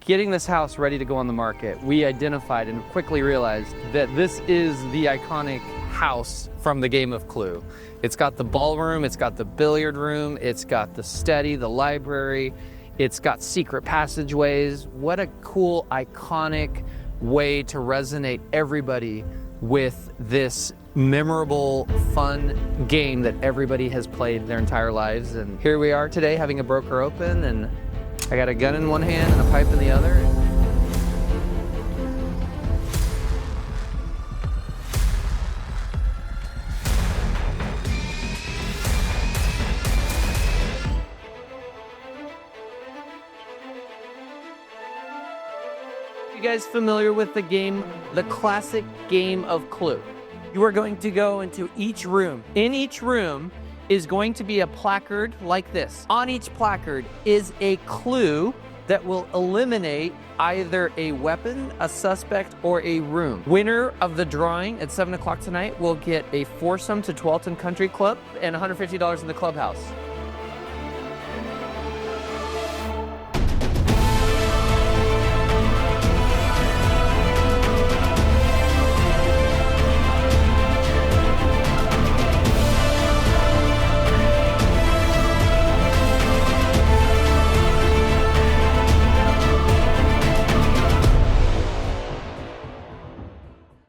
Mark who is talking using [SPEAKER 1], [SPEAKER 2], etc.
[SPEAKER 1] getting this house ready to go on the market, we identified and quickly realized that this is the iconic house from the game of Clue. It's got the ballroom, it's got the billiard room, it's got the study, the library, it's got secret passageways. What a cool, iconic way to resonate everybody with this memorable, fun game that everybody has played their entire lives. And here we are today having a broker open, and I got a gun in one hand and a pipe in the other. You guys familiar with the game, the classic game of Clue? You are going to go into each room. In each room is going to be a placard like this. On each placard is a clue that will eliminate either a weapon, a suspect, or a room. Winner of the drawing at 7 o'clock tonight will get a foursome to Twelton Country Club and $150 in the clubhouse.